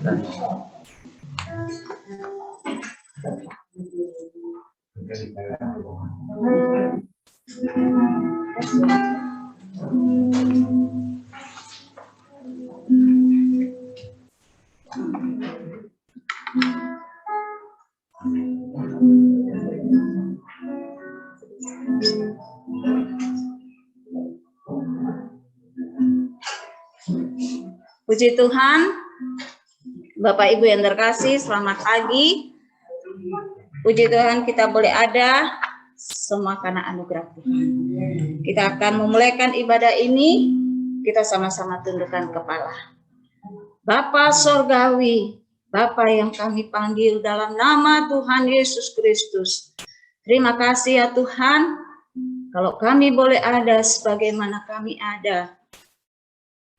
Puji Tuhan, Bapak Ibu yang terkasih, selamat pagi. Puji Tuhan kita boleh ada semua karena anugerah Tuhan. Kita akan memulaikan ibadah ini, kita sama-sama tundukkan kepala. Bapa Sorgawi, Bapa yang kami panggil dalam nama Tuhan Yesus Kristus. Terima kasih ya Tuhan, kalau kami boleh ada sebagaimana kami ada,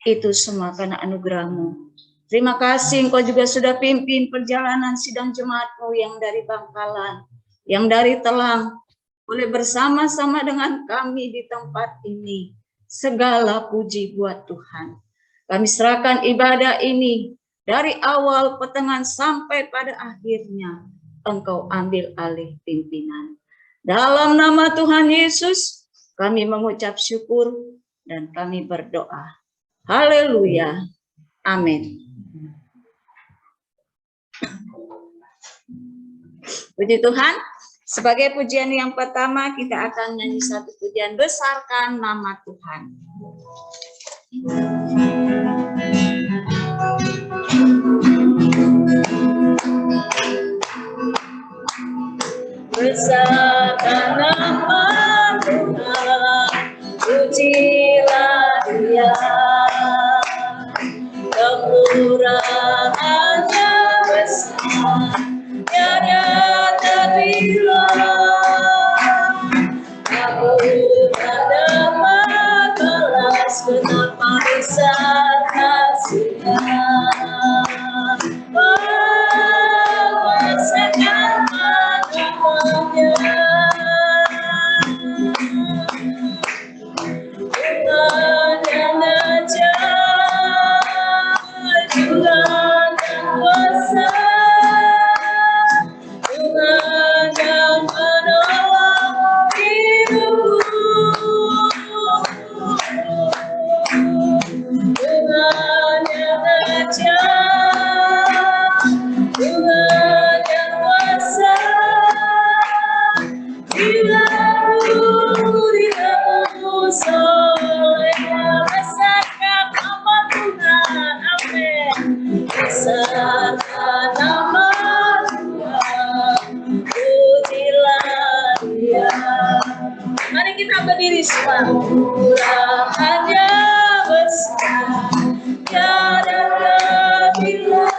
itu semua karena anugerah-Mu. Terima kasih Engkau juga sudah pimpin perjalanan sidang jemaat-Mu yang dari Bangkalan, yang dari Telang, boleh bersama-sama dengan kami di tempat ini. Segala puji buat Tuhan. Kami serahkan ibadah ini dari awal, pertengahan sampai pada akhirnya. Engkau ambil alih pimpinan. Dalam nama Tuhan Yesus, kami mengucap syukur dan kami berdoa. Haleluya. Amin. Puji Tuhan. Sebagai pujian yang pertama, kita akan nyanyi satu pujian, besarkan nama Tuhan. Besarkan nama Tuhan, pujilah Dia. Kemurahannya besar, tiada terbilang. Aku tak dapat balas betapa besar kasih-Nya. Besarkan namanya. Tuhan yang ajaib, Tuhan yang kuasa, Tuhan yang menolong hidupku, Tuhan yang ajaib, Tuhan yang kuasa, dilaku dilaku solehnya. Besarkan nama Tuhan, amin. Besarkan nama Tuhan, pujilah Dia. Mari kita berdiri semua. Murahannya besar, tiada terbilang.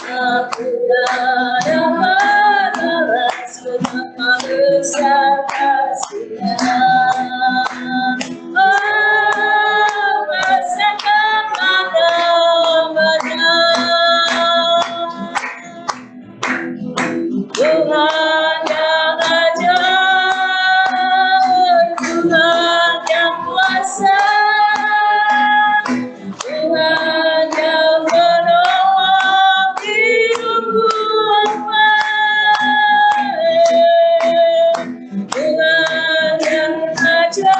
Aku tak dapat balas betapa besar kasih-Nya. Oh, besarkan namanya. Tuhan yang ajaib, Tuhan yang kuasa, Tuhan yang menolong hidupku, Tuhan yang ajaib,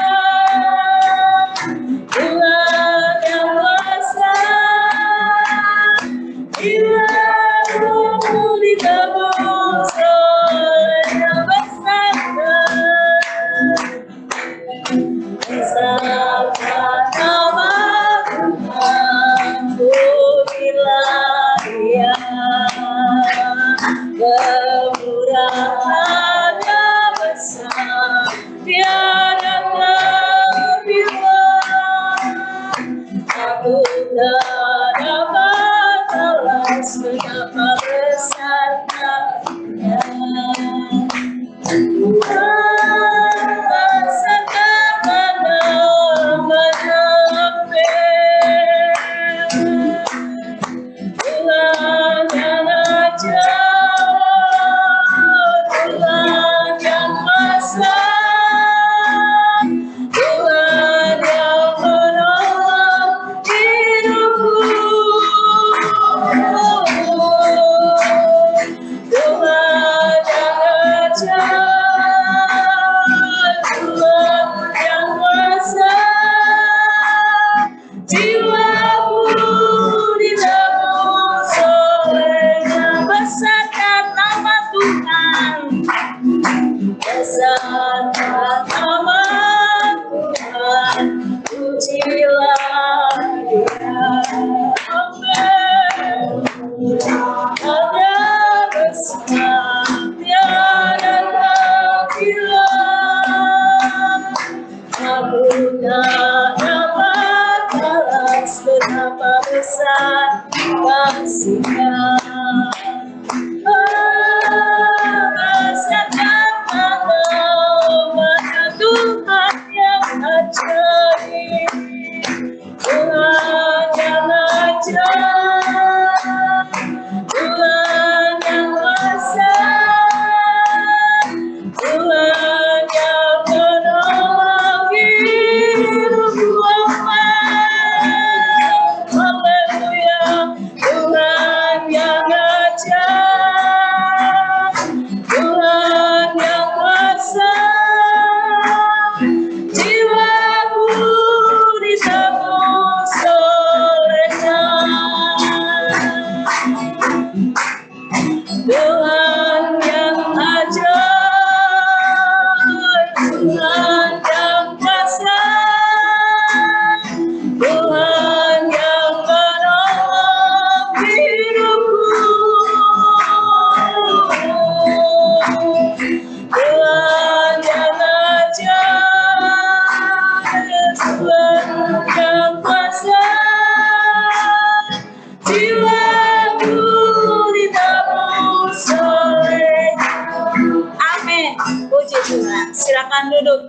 Tuhan yang kuasa, dilaku ditabur solehnya. Besarkan nama Tuhan, pujilah Dia. Kemurahannya besar, tiada terbilang. Aku tak dapat balas betapa besar kasih-Nya. Besarkan namanya, Tuhan yang ajaib, Tuhan yang ajaib, Tuhan yang kuasa, Tuhan yang menolong hidupku, Tuhan yang ajaib, Tuhan yang kuasa, jiwaku ditabur soleh. Amin. Puji Tuhan. Silakan duduk.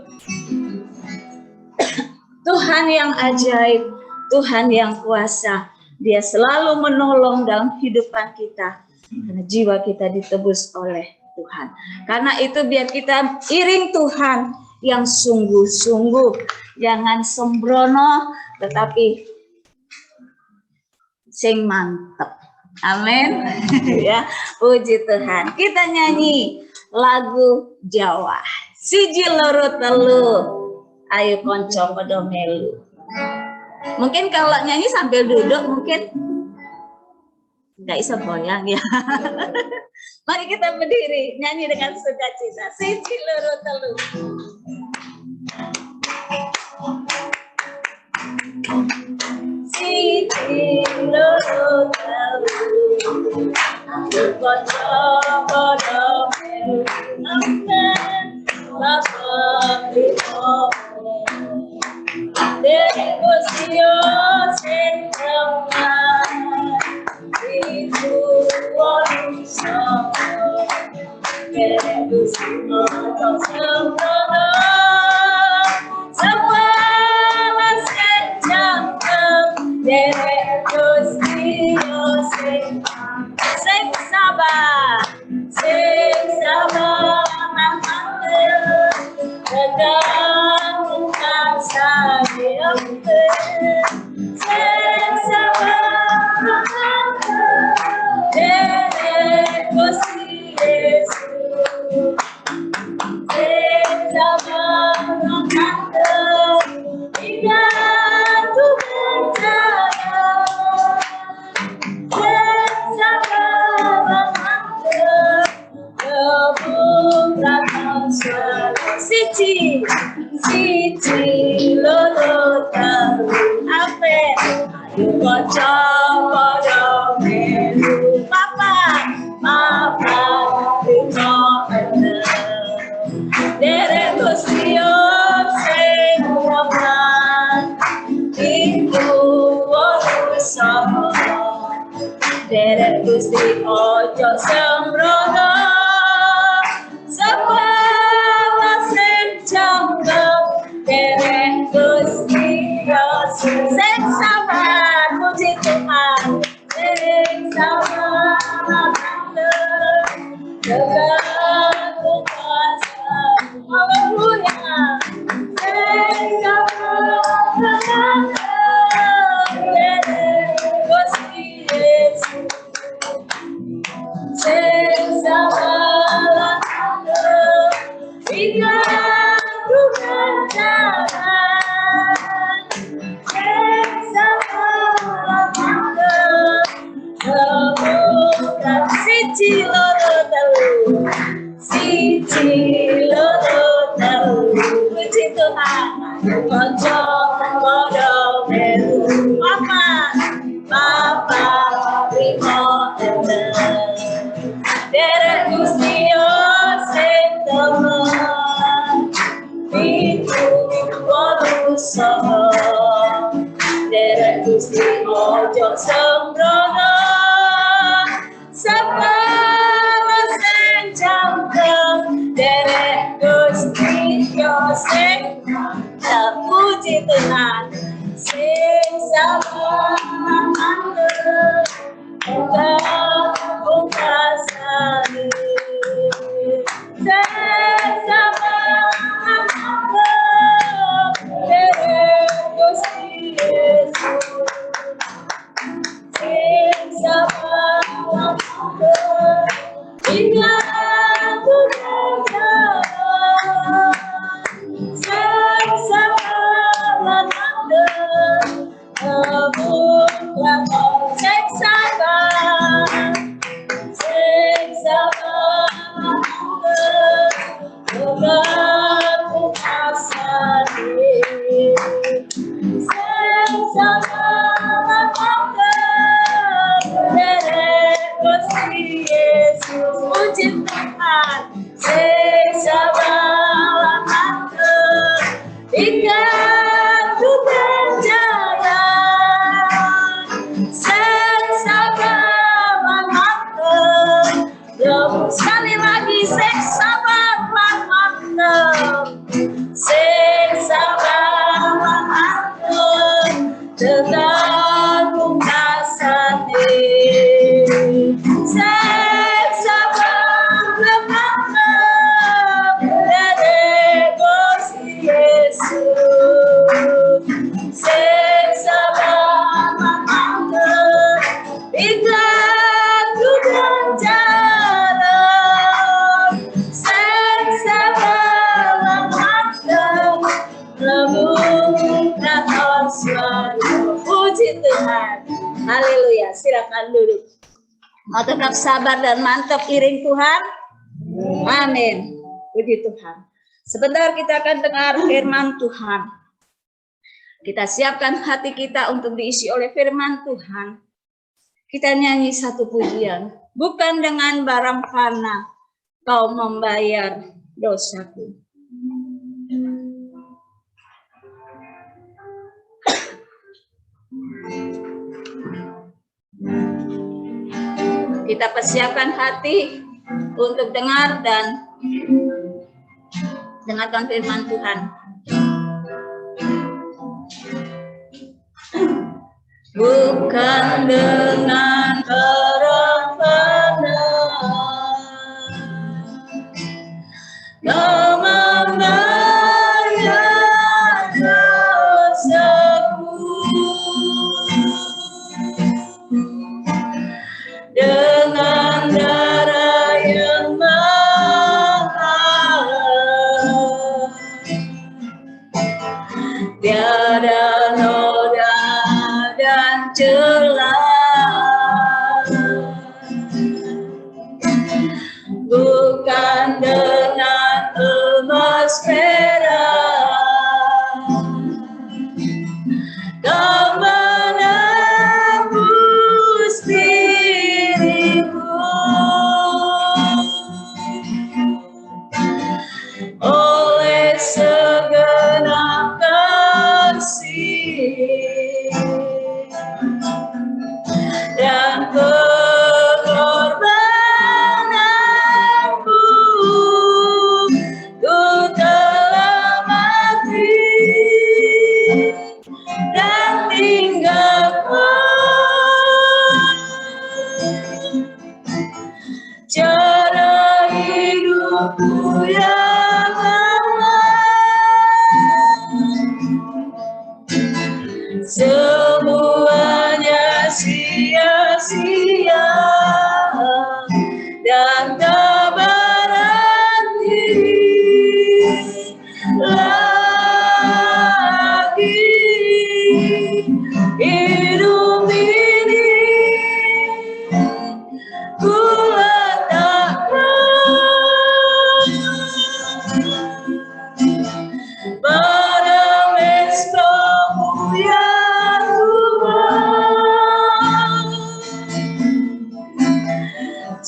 Tuhan yang ajaib, Tuhan yang kuasa, Dia selalu menolong dalam kehidupan kita. Karena jiwa kita ditebus oleh Tuhan. Karena itu biar kita iring Tuhan yang sungguh-sungguh. Jangan sembrono, tetapi sing mantep. Amin. Ya, puji Tuhan. Kita nyanyi lagu Jawa. Siji loro telu. Ayo konco pada melu. Mungkin kalau nyanyi sambil duduk mungkin nggak bisa goyang ya. Mari kita berdiri nyanyi dengan sukacita. Siji loro telu. Siji loro telu. Aku konco pada melu. Amen. Bapak Ibu. Dek Gustiyo sing teman itu wonso Dek Gustiyo sing sembrono sepala sing jangkep Dek Gustiyo sing sabar Tegang kasih Siji loro telu ape ayo kanca padha melu papa riko derek Gustiyo sing ngomong iku wonso derek Gusti ojo sembrono Derek Gustiyo sing sabar puji Tuhan sing sabar tegang kuasa haleluya sing sabar Derek Gustiyo sing sabar Siji loro telu, siji loro telu, puji Tuhan. Kanca padha melu, Papa riko tenang. Derek Gustiyo sing temen, itu wonso. Derek Gusti ojo sembrono. Sepala sing jangkep derek Gustiyo sing puji Tuhan sing sabar mantep tegang kasih sing sabar mantep derek Gustiyo sing sabar hingga aku berjalan sing sabar puji Tuhan. Siksa bala mantep, ikat penjara. Siksa bala mantep, sekali lagi siksa bala mantep. Siksa bala mantep, tergantung kasih. Siksa bala mantep, dari Gusti Yesus. Siksa bala mantep, ikat penjara. Siksa bala mantep, lembutkan suara. Puji Tuhan. Haleluya. Silakan duduk. Mau tetap sabar dan mantap iring Tuhan. Amin. Puji Tuhan. Sebentar kita akan dengar firman Tuhan. Kita siapkan hati kita untuk diisi oleh firman Tuhan. Kita nyanyi satu pujian. Bukan dengan barang fana kau membayar dosaku. Kita persiapkan hati untuk dengar dan dengarkan firman Tuhan. Bukan dengan barang fana kau membayar dosaku. Dengan darah yang mahal, tiada noda dan celah. Bukan dengan emas perak kau menebus diriku. Oleh segenap kasih dan pengorbananku, ku telah mati dan tinggalkan cara hidupku yang aman. Semuanya sia-sia dan tak berarti lagi. Hidup ini ku letakkan pada mesra-Mu ya Tuhan.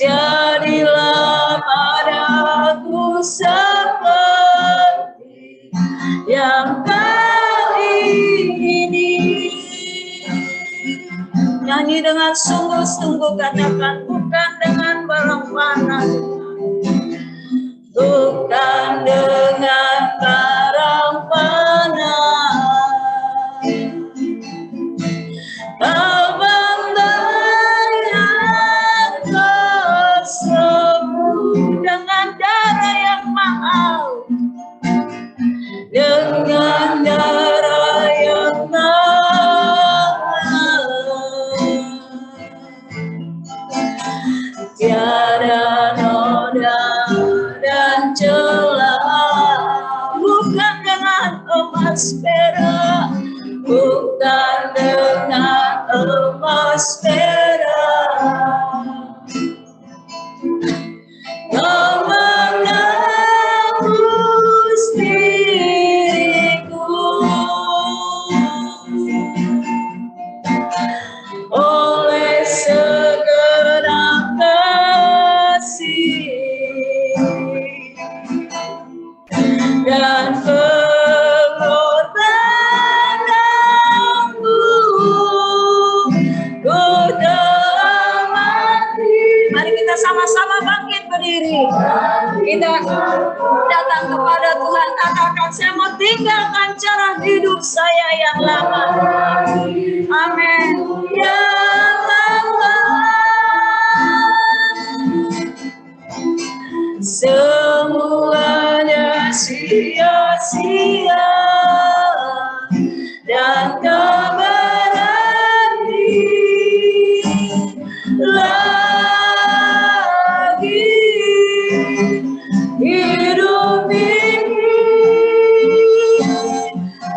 Jadilah padaku seperti yang Kau ingini. Nyanyi dengan sungguh-sungguh, katakan bukan dengan barang fana, bukan dengan barang fana kau membayar dosaku. Dengan darah yang mahal, dengan darah yang mahal, tiada noda dan celah. Bukan dengan emas perak, bukan dengan emas perak kau menebus diriku. Oleh segenap kasih sama-sama bangkit berdiri. Kita datang kepada Tuhan, katakan, saya mau tinggalkan cara hidup saya yang lama. Amin. Yang lama. Semuanya sia-sia dan tak berarti lagi hidup ini.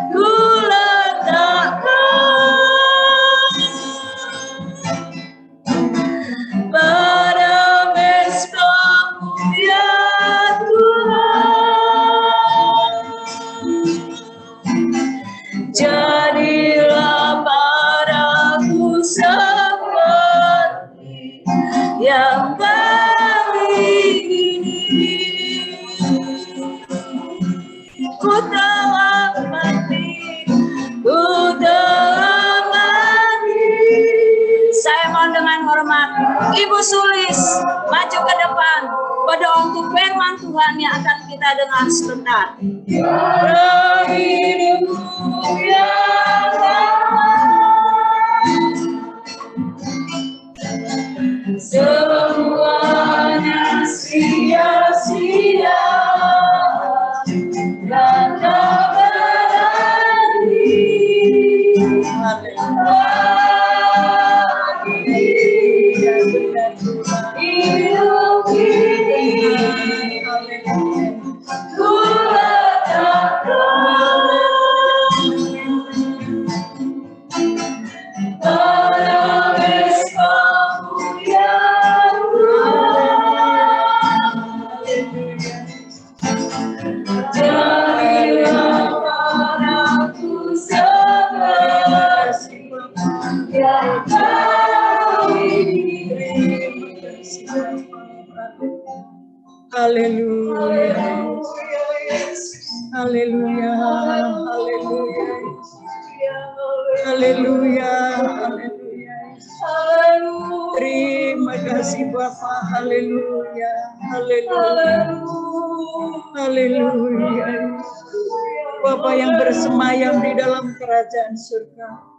Ku letakkan pada mesbah-Mu ya Tuhan. Jadilah padaku seperti yang kali ini. Ku telah mati, ku telah mati. Saya mohon dengan hormat, Ibu Sulis maju ke depan berdoa untuk firman Tuhan yang akan kita dengar sebentar. Hidupku yang lama, semuanya sia-sia dan tak berarti hidup ini. Ku letakkan pada mesbah-Mu ya Tuhan. Jadilah padaku seperti yang Kau ingin. Haleluya. Haleluya. Haleluya. Haleluya. Terima kasih Bapa. Haleluya. Haleluya. Haleluya. Bapa yang bersemayam di dalam kerajaan surga.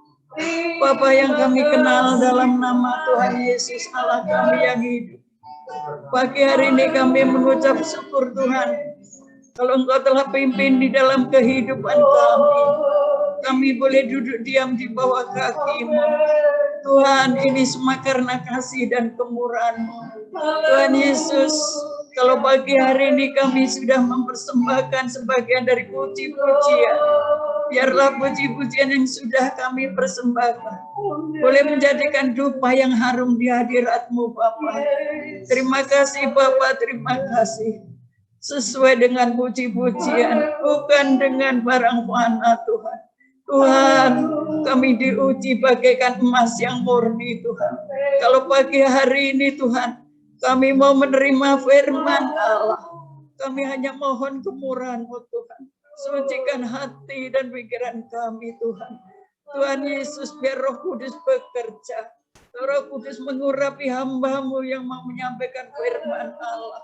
Bapa yang kami kenal dalam nama Tuhan Yesus Allah kami yang hidup. Pagi hari ini kami mengucap syukur Tuhan. Kalau Engkau telah pimpin di dalam kehidupan kami. Kami boleh duduk diam di bawah kaki-Mu. Tuhan, ini semua karena kasih dan kemurahan-Mu. Tuhan Yesus, kalau pagi hari ini kami sudah mempersembahkan sebagian dari puji-pujian. Biarlah puji-pujian yang sudah kami persembahkan boleh menjadikan dupa yang harum di hadirat-Mu Bapa. Terima kasih Bapa, terima kasih. Sesuai dengan puji-pujian, bukan dengan barang fana Tuhan. Tuhan, kami diuji bagaikan emas yang murni Tuhan. Kalau pagi hari ini Tuhan, kami mau menerima firman Allah. Kami hanya mohon kemurahan-Mu Tuhan. Sucikan hati dan pikiran kami Tuhan. Tuhan Yesus, biar Roh Kudus bekerja. Roh Kudus mengurapi hamba-Mu yang mau menyampaikan firman Allah.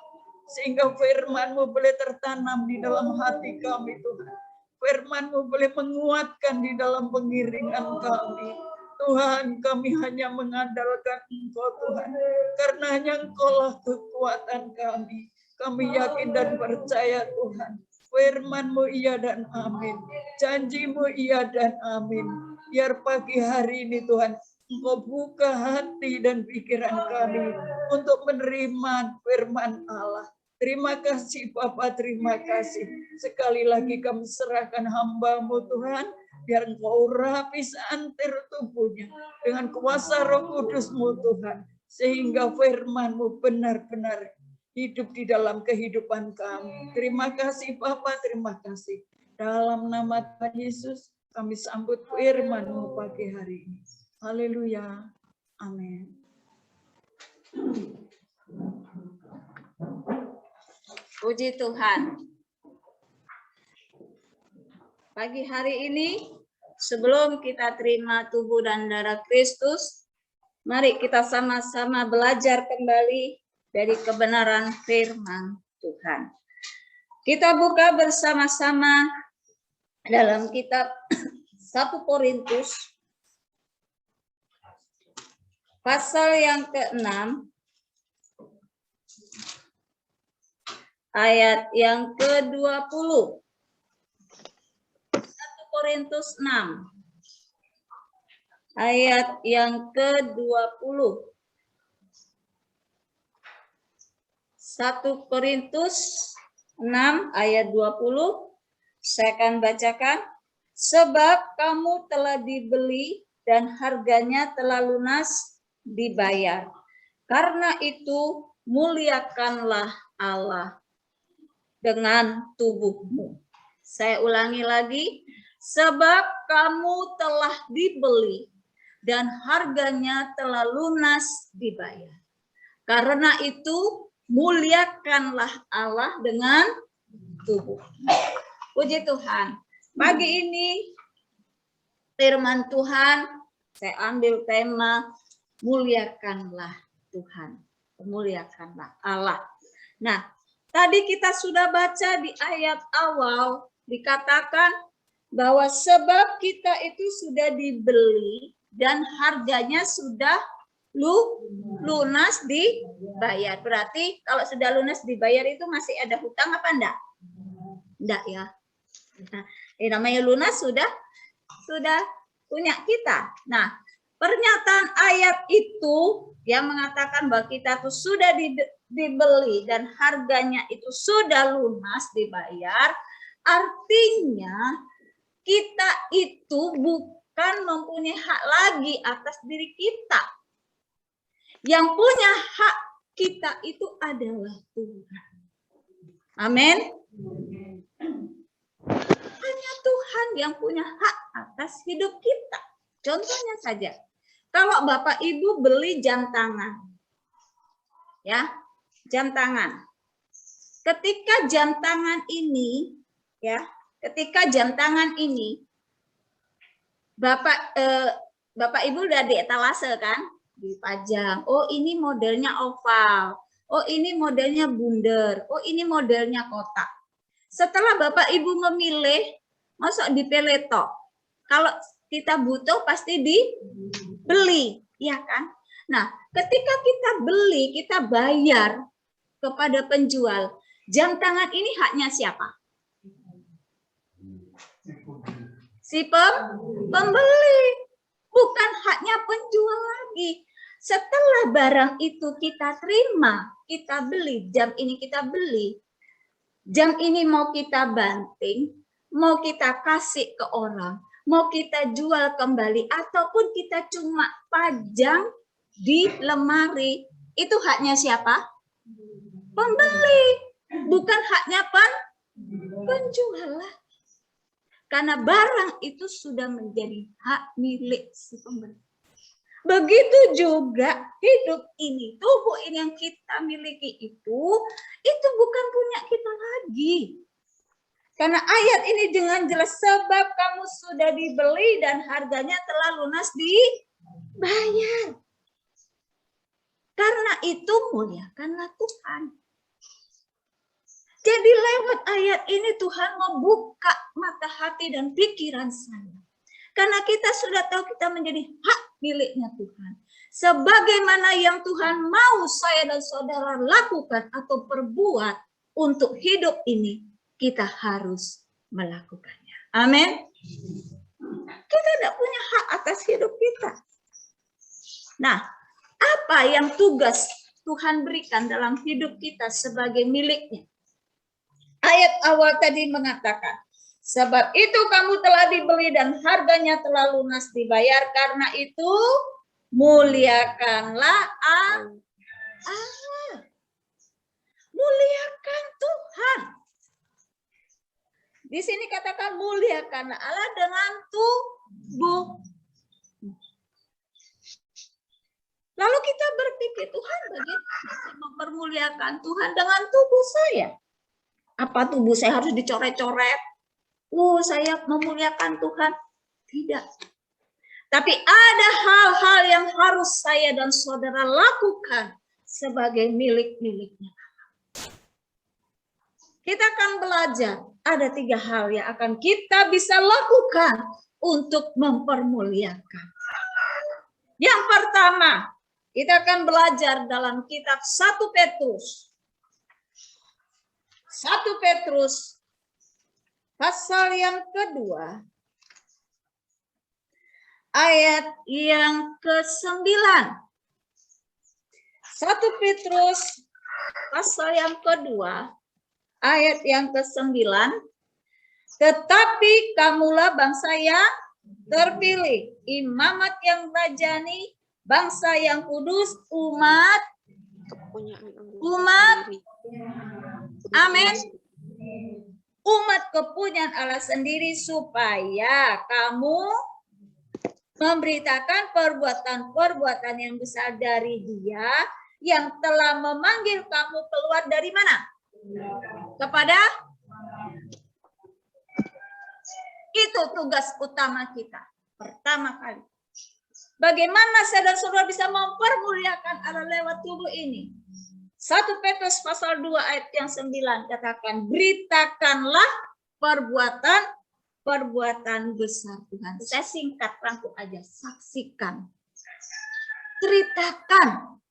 Sehingga firman-Mu boleh tertanam di dalam hati kami Tuhan. Firman-Mu boleh menguatkan di dalam pengiringan kami. Tuhan, kami hanya mengandalkan Engkau Tuhan. Karena hanya Engkau-lah kekuatan kami. Kami yakin dan percaya Tuhan. Firman-Mu iya dan amin. Janji-Mu iya dan amin. Biar pagi hari ini Tuhan, Engkau buka hati dan pikiran kami untuk menerima firman Allah. Terima kasih Bapa, terima kasih. Sekali lagi kami serahkan hamba-Mu Tuhan, biar Engkau urapi seantir tubuhnya dengan kuasa Roh Kudus-Mu Tuhan, sehingga firman-Mu benar-benar hidup di dalam kehidupan kami. Terima kasih Bapa, terima kasih. Dalam nama Tuhan Yesus, kami sambut firman-Mu pagi hari ini. Haleluya. Amin. Puji Tuhan. Pagi hari ini, sebelum kita terima tubuh dan darah Kristus, mari kita sama-sama belajar kembali dari kebenaran firman Tuhan. Kita buka bersama-sama dalam kitab 1 Korintus pasal yang ke-6 ayat yang ke-20. 1 Korintus 6 ayat yang ke-20. 1 Korintus 6 ayat 20. Saya akan bacakan. Sebab kamu telah dibeli dan harganya telah lunas dibayar. Karena itu muliakanlah Allah dengan tubuhmu. Saya ulangi lagi. Sebab kamu telah dibeli dan harganya telah lunas dibayar. Karena itu muliakanlah Allah dengan tubuh. Puji Tuhan. Pagi ini firman Tuhan saya ambil tema muliakanlah Tuhan. Muliakanlah Allah. Nah, tadi kita sudah baca di ayat awal dikatakan bahwa sebab kita itu sudah dibeli dan harganya sudah lunas dibayar. Berarti kalau sudah lunas dibayar itu masih ada hutang apa enggak? Enggak ya. Nah, namanya lunas sudah punya kita. Nah, pernyataan ayat itu yang mengatakan bahwa kita tuh sudah dibeli dan harganya itu sudah lunas dibayar, artinya kita itu bukan mempunyai hak lagi atas diri kita. Yang punya hak kita itu adalah Tuhan. Amin. Hanya Tuhan yang punya hak atas hidup kita. Contohnya saja, kalau Bapak Ibu beli jam tangan, ya, jam tangan. Ketika jam tangan ini, ya, Bapak Ibu udah di etalase kan, dipajang. Oh ini modelnya oval, oh ini modelnya bundar, oh ini modelnya kotak. Setelah Bapak Ibu memilih, masuk di peletok. Kalau kita butuh pasti dibeli, ya kan? Nah, ketika kita beli, kita bayar kepada penjual. Jam tangan ini haknya siapa? Si pembeli. Bukan haknya penjual lagi. Setelah barang itu kita terima, kita beli, jam ini kita beli. Jam ini mau kita banting, mau kita kasih ke orang, mau kita jual kembali, ataupun kita cuma pajang di lemari. Itu haknya siapa? Pembeli. Bukan haknya penjual. Karena barang itu sudah menjadi hak milik si pembeli. Begitu juga hidup ini, tubuh ini yang kita miliki itu bukan punya kita lagi. Karena ayat ini dengan jelas, sebab kamu sudah dibeli dan harganya telah lunas dibayar. Karena itu muliakanlah Tuhan. Jadi lewat ayat ini Tuhan membuka mata hati dan pikiran saya. Karena kita sudah tahu kita menjadi hak miliknya Tuhan. Sebagaimana yang Tuhan mau saya dan saudara lakukan atau perbuat untuk hidup ini, kita harus melakukannya. Amin. Kita tidak punya hak atas hidup kita. Nah, apa yang tugas Tuhan berikan dalam hidup kita sebagai miliknya? Ayat awal tadi mengatakan, sebab itu kamu telah dibeli dan harganya telah lunas dibayar, karena itu muliakanlah Allah. Muliakan Tuhan. Di sini katakan muliakanlah Allah dengan tubuh. Lalu kita berpikir, Tuhan bagaimana mempermuliakan Tuhan dengan tubuh saya? Apa tubuh saya harus dicoret-coret? Saya memuliakan Tuhan. Tidak. Tapi ada hal-hal yang harus saya dan saudara lakukan sebagai milik-miliknya. Kita akan belajar ada 3 hal yang akan kita bisa lakukan untuk mempermuliakan. Yang pertama, kita akan belajar dalam kitab 1 Petrus. 1 Petrus pasal yang kedua, ayat yang ke-9. 1 Petrus pasal yang kedua, ayat yang ke-9. Tetapi kamulah bangsa yang terpilih, imamat yang rajani, bangsa yang kudus, umat, amin, umat kepunyaan Allah sendiri, supaya kamu memberitakan perbuatan-perbuatan yang besar dari Dia yang telah memanggil kamu keluar dari mana? Kepada itu tugas utama kita. Pertama kali, bagaimana saya dan saudara bisa mempermuliakan Allah lewat tubuh ini? 1 Petrus pasal 2 ayat yang 9 katakan, beritakanlah perbuatan besar Tuhan. Saya singkat rangkum aja, saksikan, ceritakan.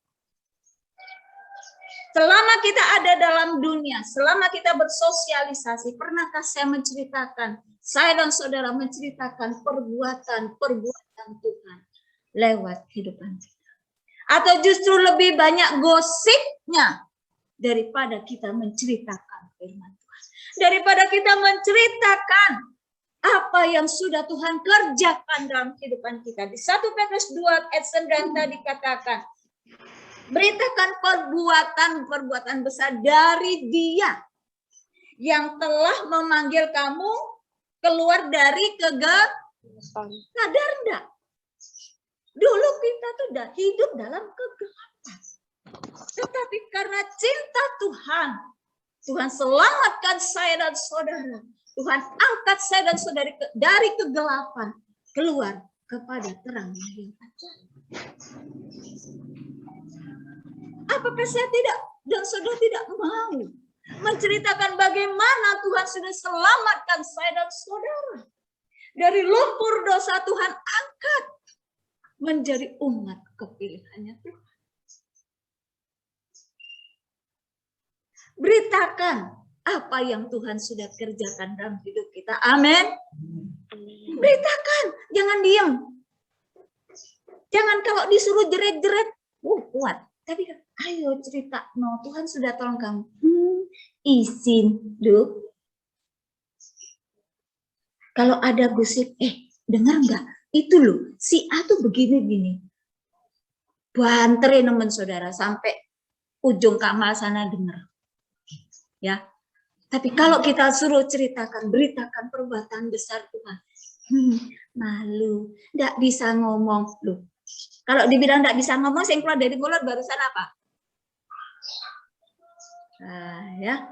Selama kita ada dalam dunia, selama kita bersosialisasi, pernahkah saya menceritakan, saya dan saudara menceritakan perbuatan Tuhan lewat kehidupan kita? Atau justru lebih banyak gosipnya daripada kita menceritakan firman Tuhan? Daripada kita menceritakan apa yang sudah Tuhan kerjakan dalam kehidupan kita. Di 1 Petrus 2 ayat 9 tadi katakan, beritakan perbuatan besar dari Dia yang telah memanggil kamu keluar dari kegelapan. Sadar enggak? Dulu kita tuh udah hidup dalam kegelapan. Tetapi karena cinta Tuhan selamatkan saya dan saudara. Tuhan angkat saya dan saudari dari kegelapan keluar kepada terang yang ajaib. Apakah saya tidak dan saudara tidak mau menceritakan bagaimana Tuhan sudah selamatkan saya dan saudara dari lumpur dosa? Tuhan angkat menjadi umat kepilihannya Tuhan. Beritakan apa yang Tuhan sudah kerjakan dalam hidup kita. Amin. Beritakan, jangan diam. Jangan kalau disuruh jeret-jeret, kuat. Tapi ayo cerita, no, Tuhan sudah tolong kamu. Izin, Duk. Kalau ada gosip, dengar nggak? Itu loh, si A tuh begini-gini. Banterin teman saudara sampai ujung Kamal sana dengar. Ya. Tapi kalau kita suruh ceritakan, beritakan perbuatan besar Tuhan. Malu, nggak bisa ngomong. Loh. Kalau dibilang nggak bisa ngomong, yang keluar dari mulut barusan apa? Ya,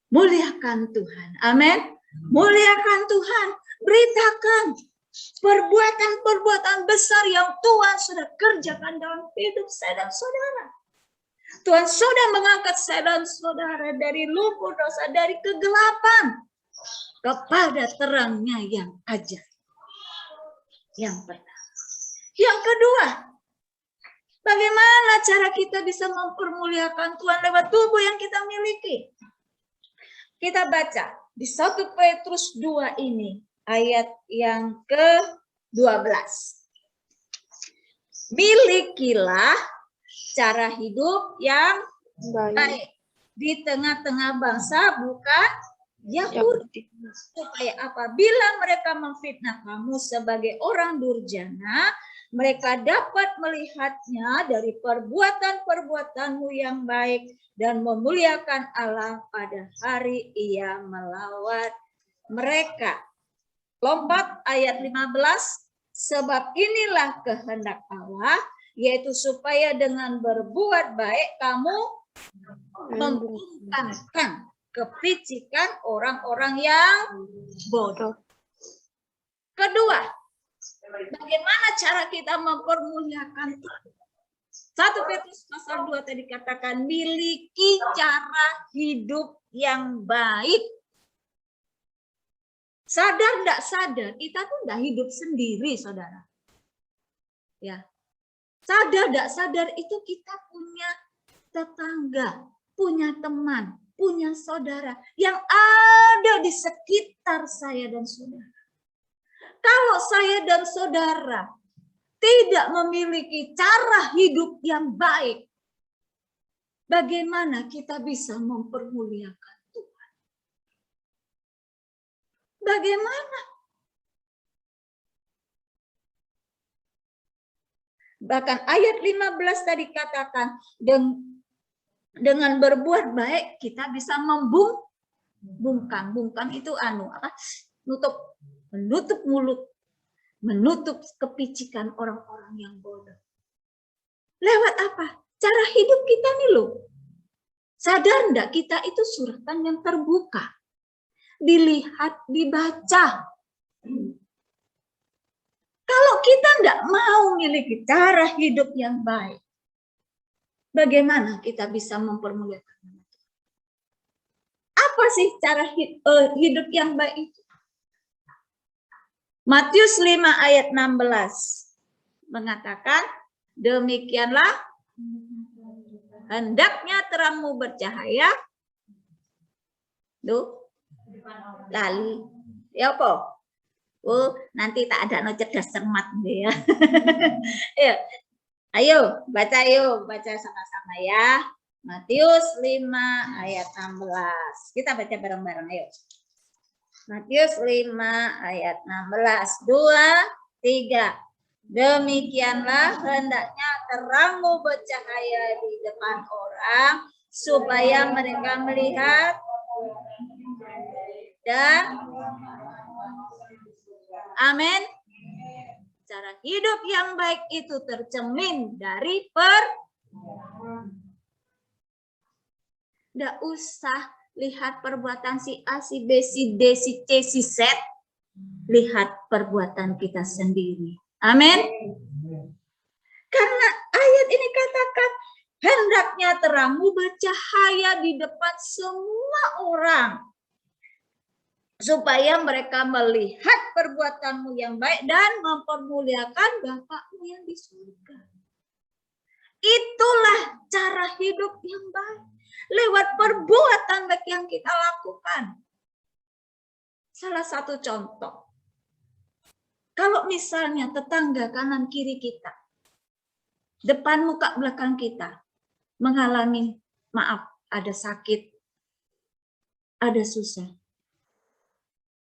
muliakan Tuhan. Amin. Muliakan Tuhan. Beritakan perbuatan-perbuatan besar yang Tuhan sudah kerjakan dalam hidup saya dan saudara. Tuhan sudah mengangkat saya dan saudara dari lumpur dosa, dari kegelapan kepada terangnya yang ajaib. Yang pertama. Yang kedua, bagaimana cara kita bisa mempermuliakan Tuhan lewat tubuh yang kita miliki? Kita baca di 1 Petrus 2 ini, ayat yang ke-12. Milikilah cara hidup yang baik di tengah-tengah bangsa bukan Yahudi. Supaya apabila mereka memfitnah kamu sebagai orang durjana, mereka dapat melihatnya dari perbuatan-perbuatanmu yang baik dan memuliakan Allah pada hari Ia melawat mereka. Lompat ayat 15, sebab inilah kehendak Allah, yaitu supaya dengan berbuat baik kamu membungkamkan kepicikan orang-orang yang bodoh. Kedua, bagaimana cara kita mempermuliakan Tuhan? 1 Petrus pasal 2 tadi katakan, miliki cara hidup yang baik. Sadar enggak sadar, kita tuh enggak hidup sendiri, saudara. Ya. Sadar enggak sadar itu kita punya tetangga, punya teman, punya saudara yang ada di sekitar saya dan saudara. Kalau saya dan saudara tidak memiliki cara hidup yang baik, bagaimana kita bisa mempermuliakan Tuhan? Bagaimana? Bahkan ayat 15 tadi katakan, dengan berbuat baik kita bisa membungkam. Bungkam itu menutup mulut, menutup kepicikan orang-orang yang bodoh. Lewat apa? Cara hidup kita nih loh. Sadar enggak kita itu suratan yang terbuka. Dilihat, dibaca. Kalau kita enggak mau memiliki cara hidup yang baik, bagaimana kita bisa mempermuliakan nama Tuhan? Apa sih cara hidup yang baik itu? Matius 5 ayat 16 mengatakan, demikianlah hendaknya terangmu bercahaya. Lalu, ya apa? Nanti tak ada no cerdas cermat ya. Ayo baca sama-sama ya. Matius 5 ayat 16. Kita baca bareng-bareng, ayo. Matius 5 ayat 16. 2, 3. Demikianlah hendaknya terangmu bercahaya di depan orang, supaya mereka melihat dan amin. Cara hidup yang baik itu tercermin dari Nggak usah lihat perbuatan si A, si B, si D, si C, si Z. Lihat perbuatan kita sendiri. Amin. Karena ayat ini katakan, hendaknya terangmu bercahaya di depan semua orang, supaya mereka melihat perbuatanmu yang baik dan mempermuliakan Bapakmu yang di surga. Itulah cara hidup yang baik. Lewat perbuatan baik yang kita lakukan. Salah satu contoh. Kalau misalnya tetangga kanan kiri kita, depan muka belakang kita, mengalami, maaf, ada sakit, ada susah.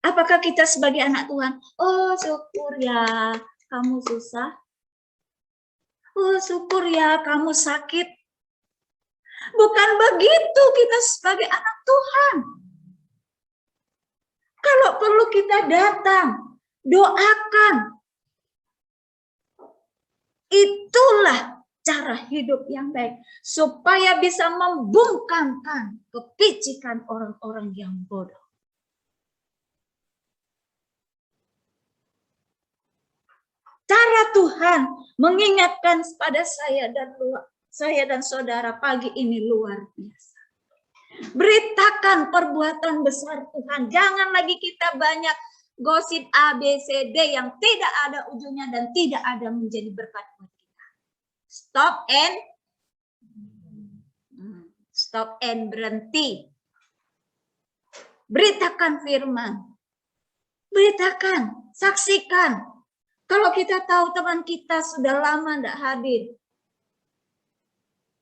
Apakah kita sebagai anak Tuhan, oh syukur ya kamu susah, oh syukur ya kamu sakit. Bukan begitu kita sebagai anak Tuhan. Kalau perlu kita datang, doakan. Itulah cara hidup yang baik. Supaya bisa membungkamkan kepicikan orang-orang yang bodoh. Cara Tuhan mengingatkan pada saya dan saudara pagi ini luar biasa. Beritakan perbuatan besar Tuhan. Jangan lagi kita banyak gosip A, B, C, D yang tidak ada ujungnya dan tidak ada menjadi berkat buat kita. Stop and berhenti. Beritakan firman. Beritakan, saksikan. Kalau kita tahu teman kita sudah lama tidak hadir,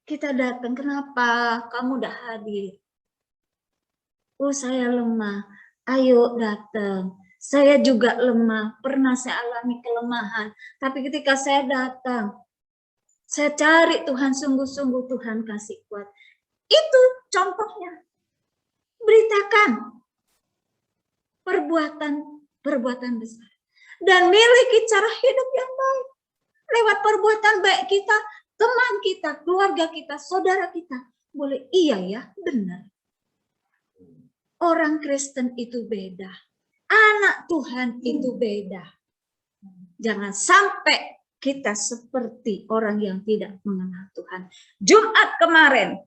kita datang, kenapa kamu tidak hadir? Oh saya lemah, ayo datang. Saya juga lemah, pernah saya alami kelemahan. Tapi ketika saya datang, saya cari Tuhan, sungguh-sungguh Tuhan kasih kuat. Itu contohnya. Beritakan perbuatan besar. Dan miliki cara hidup yang baik. Lewat perbuatan baik kita, teman kita, keluarga kita, saudara kita. Boleh iya ya, benar. Orang Kristen itu beda. Anak Tuhan itu beda. Jangan sampai kita seperti orang yang tidak mengenal Tuhan. Jumat kemarin,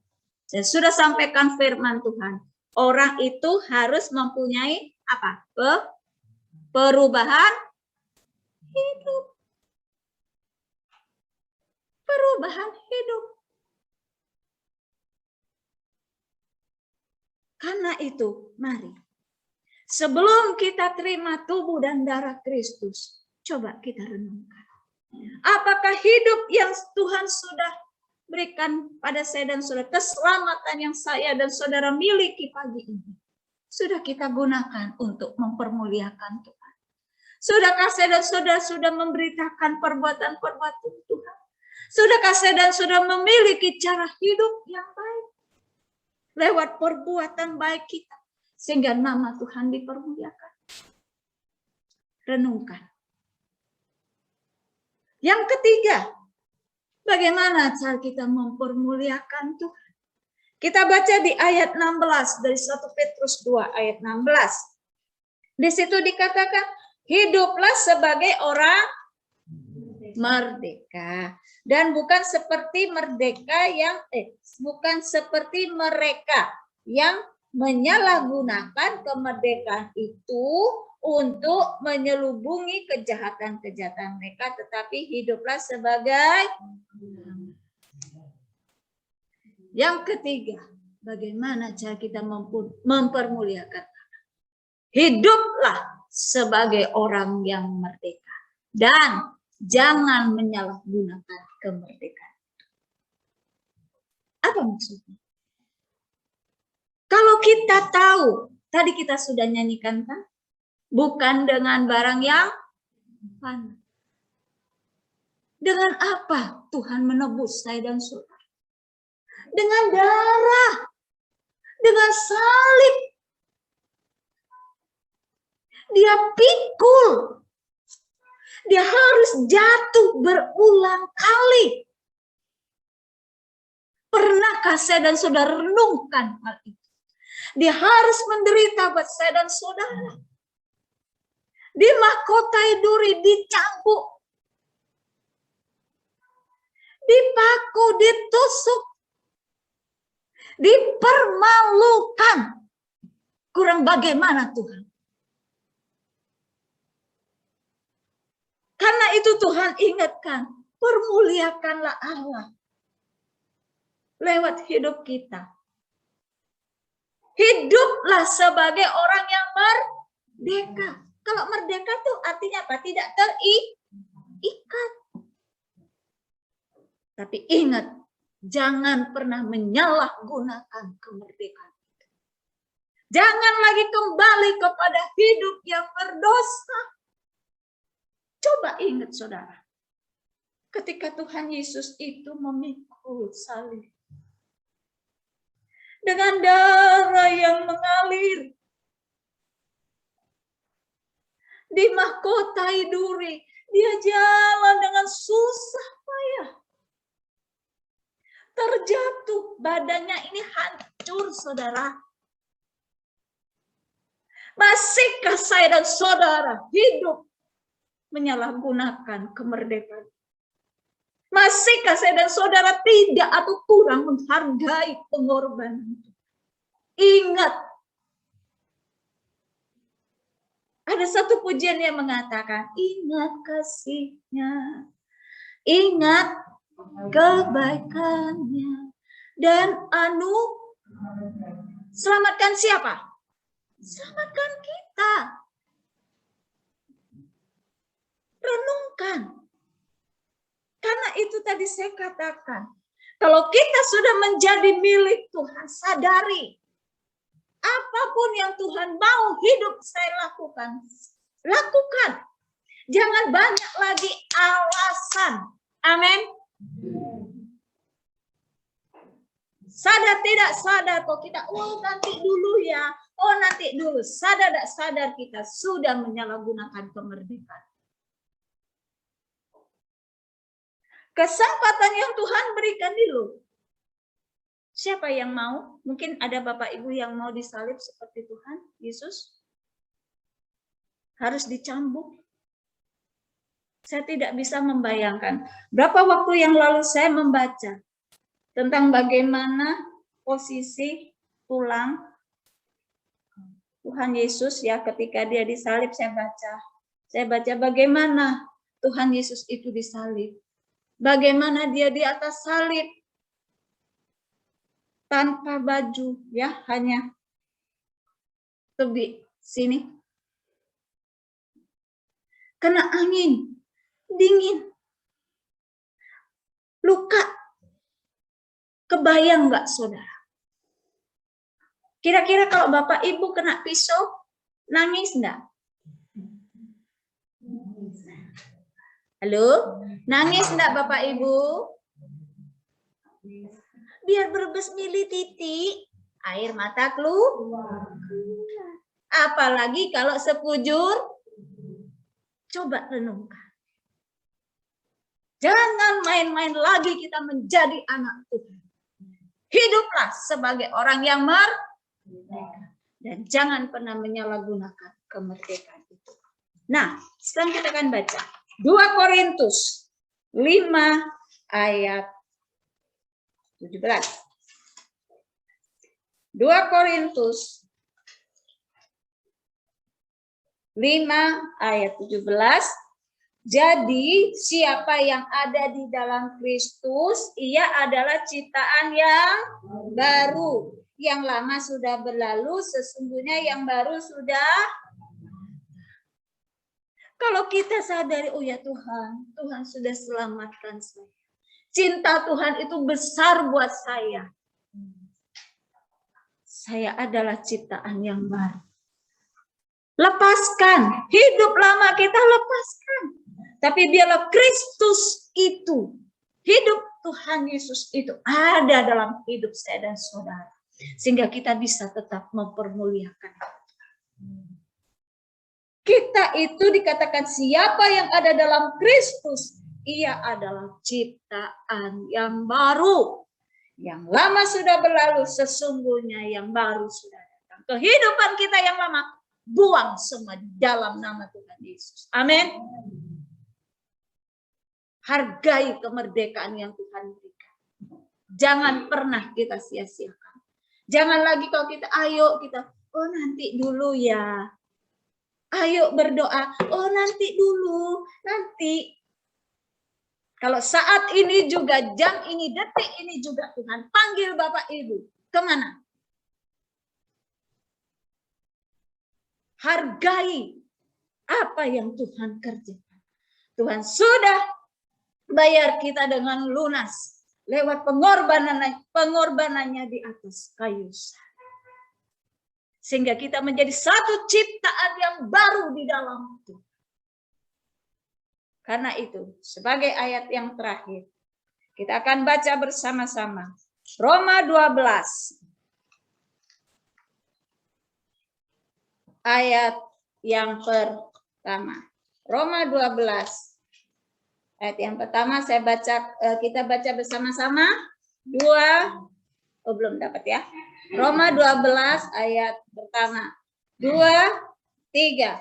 saya sudah sampaikan firman Tuhan. Orang itu harus mempunyai apa? Perubahan hidup. Perubahan hidup. Karena itu, mari. Sebelum kita terima tubuh dan darah Kristus, coba kita renungkan. Apakah hidup yang Tuhan sudah berikan pada saya dan saudara, keselamatan yang saya dan saudara miliki pagi ini, sudah kita gunakan untuk mempermuliakan Tuhan? Sudahkah saya dan saudara sudah memberitakan perbuatan-perbuatan Tuhan? Sudahkah saya dan saudara memiliki cara hidup yang baik lewat perbuatan baik kita sehingga nama Tuhan dipermuliakan? Renungkan. Yang ketiga, bagaimana cara kita mempermuliakan Tuhan? Kita baca di ayat 16 dari 1 Petrus 2 ayat 16. Di situ dikatakan, hiduplah sebagai orang merdeka dan bukan seperti mereka yang menyalahgunakan kemerdekaan itu untuk menyelubungi kejahatan-kejahatan mereka, tetapi hiduplah sebagai. Yang ketiga, bagaimana cara kita mempermuliakan? Hiduplah sebagai orang yang merdeka dan jangan menyalahgunakan kemerdekaan. Apa maksudnya? Kalau kita tahu, tadi kita sudah nyanyikan kan? Bukan dengan barang yang fana. Dengan apa Tuhan menebus saya dan saudara? Dengan darah, dengan salib. Dia pikul. Dia harus jatuh berulang kali. Pernahkah saya dan saudara renungkan hal itu? Dia harus menderita buat saya dan saudara. Dimahkotai duri, dicambuk, dipaku, ditusuk, dipermalukan. Kurang bagaimana Tuhan? Karena itu Tuhan ingatkan, permuliakanlah Allah lewat hidup kita. Hiduplah sebagai orang yang merdeka. Kalau merdeka itu artinya apa? Tidak terikat. Tapi ingat, jangan pernah menyalahgunakan kemerdekaan. Jangan lagi kembali kepada hidup yang berdosa. Coba ingat saudara, ketika Tuhan Yesus itu memikul salib, dengan darah yang mengalir, dimahkotai duri, dia jalan dengan susah payah. Terjatuh, badannya ini hancur saudara. Masihkah saya dan saudara hidup menyalahgunakan kemerdekaan? Masihkah saya dan saudara tidak atau kurang menghargai pengorbanan? Ingat, ada satu pujian yang mengatakan, ingat kasihnya, ingat kebaikannya, dan selamatkan siapa? Selamatkan kita. Renungkan. Karena itu tadi saya katakan, kalau kita sudah menjadi milik Tuhan, sadari apapun yang Tuhan mau hidup saya lakukan, lakukan. Jangan banyak lagi alasan. Amin. Sadar tidak sadar kok kita, nanti dulu ya, nanti dulu. Sadar tidak sadar kita sudah menyalahgunakan kemerdekaan. Kesempatan yang Tuhan berikan dulu. Siapa yang mau? Mungkin ada Bapak Ibu yang mau disalib seperti Tuhan Yesus. Harus dicambuk. Saya tidak bisa membayangkan. Berapa waktu yang lalu saya membaca tentang bagaimana posisi tulang Tuhan Yesus ya ketika dia disalib. Saya baca bagaimana Tuhan Yesus itu disalib. Bagaimana dia di atas salib tanpa baju ya, hanya tebi sini. Kena angin dingin. Luka. Kebayang nggak saudara? Kira-kira kalau Bapak Ibu kena pisau, nangis nggak? Halo? Nangis nggak Bapak Ibu? Biar berbes mili titik, air mata keluar. Apalagi kalau sekujur, coba renungkan. Jangan main-main lagi kita menjadi anak Tuhan. Hiduplah sebagai orang yang merdeka. Dan jangan pernah menyalahgunakan kemerdekaan itu. Nah, sekarang kita akan baca 2 Korintus 5 ayat 17. 2 Korintus 5 ayat 17. Jadi siapa yang ada di dalam Kristus, ia adalah ciptaan yang baru. Yang lama sudah berlalu, sesungguhnya yang baru sudah. Kalau kita sadari, oh ya Tuhan, Tuhan sudah selamatkan saya. Cinta Tuhan itu besar buat saya. Saya adalah ciptaan yang baru. Lepaskan, hidup lama kita lepaskan. Tapi biarlah Kristus itu, hidup Tuhan Yesus itu ada dalam hidup saya dan saudara. Sehingga kita bisa tetap mempermuliakan. Kita itu dikatakan siapa yang ada dalam Kristus, ia adalah ciptaan yang baru. Yang lama sudah berlalu, sesungguhnya yang baru sudah datang. Kehidupan kita yang lama, buang semua dalam nama Tuhan Yesus. Amin. Hargai kemerdekaan yang Tuhan berikan. Jangan pernah kita sia-siakan. Jangan lagi kalau kita, oh nanti dulu ya. Ayo berdoa, oh nanti dulu, nanti. Kalau saat ini juga, jam ini, detik ini juga Tuhan panggil Bapak Ibu. Kemana? Hargai apa yang Tuhan kerjakan. Tuhan sudah bayar kita dengan lunas. Lewat pengorbanannya di atas kayu salib. Sehingga kita menjadi satu ciptaan yang baru di dalam Tuhan. Karena itu, sebagai ayat yang terakhir, kita akan baca bersama-sama. Roma 12. Ayat yang pertama. Roma 12. Ayat yang pertama saya baca, kita baca bersama-sama. Belum dapat ya. Roma 12 ayat pertama. 2, 3.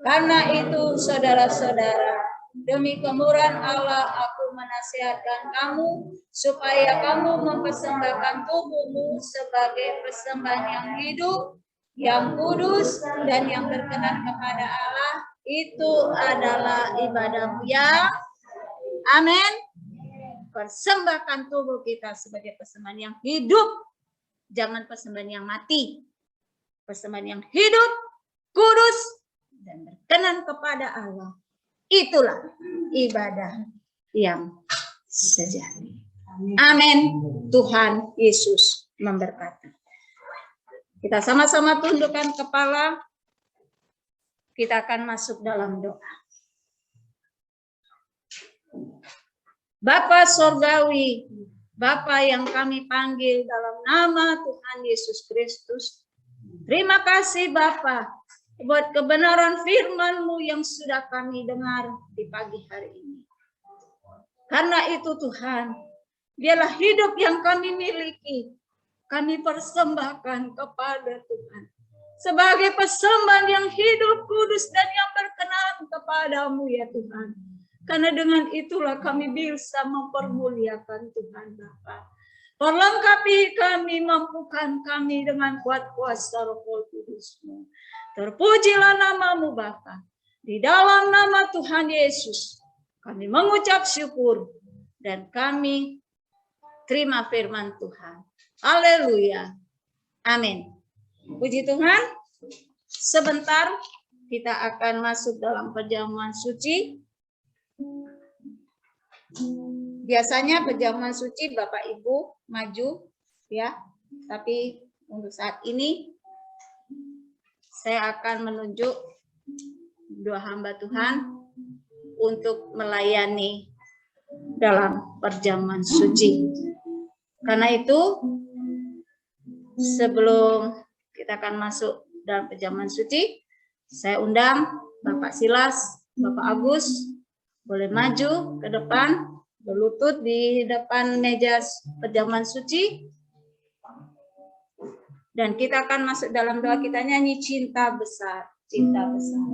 Karena itu saudara-saudara, demi kemurahan Allah aku menasihatkan kamu supaya kamu mempersembahkan tubuhmu sebagai persembahan yang hidup, yang kudus dan yang berkenan kepada Allah. Itu adalah ibadahmu yang amin. Persembahkan tubuh kita sebagai persembahan yang hidup. Jangan persembahan yang mati. Persembahan yang hidup, kudus, dan berkenan kepada Allah. Itulah ibadah yang sejati. Amin. Tuhan Yesus memberkati. Kita sama-sama tundukkan kepala. Kita akan masuk dalam doa. Bapa Sorgawi, Bapa yang kami panggil dalam nama Tuhan Yesus Kristus. Terima kasih Bapa buat kebenaran firman-Mu yang sudah kami dengar di pagi hari ini. Karena itu Tuhan, biarlah hidup yang kami miliki, kami persembahkan kepada Tuhan. Sebagai persembahan yang hidup, kudus, dan yang berkenan kepada-Mu ya Tuhan. Karena dengan itulah kami bisa mempermuliakan Tuhan Bapa. Perlengkapi kami, mampukan kami dengan kuat kuasa Roh Kudus-Mu. Terpujilah nama-Mu Bapa. Di dalam nama Tuhan Yesus, kami mengucap syukur dan kami terima firman Tuhan. Haleluya. Amin. Puji Tuhan. Sebentar kita akan masuk dalam perjamuan suci. Biasanya perjamuan suci Bapak Ibu maju ya. Tapi untuk saat ini saya akan menunjuk dua hamba Tuhan untuk melayani dalam perjamuan suci. Karena itu sebelum kita akan masuk dalam perjamuan suci, saya undang Bapak Silas, Bapak Agus, boleh maju ke depan, berlutut di depan meja perjamuan suci. Dan kita akan masuk dalam doa, kita nyanyi Cinta Besar, Cinta Besar.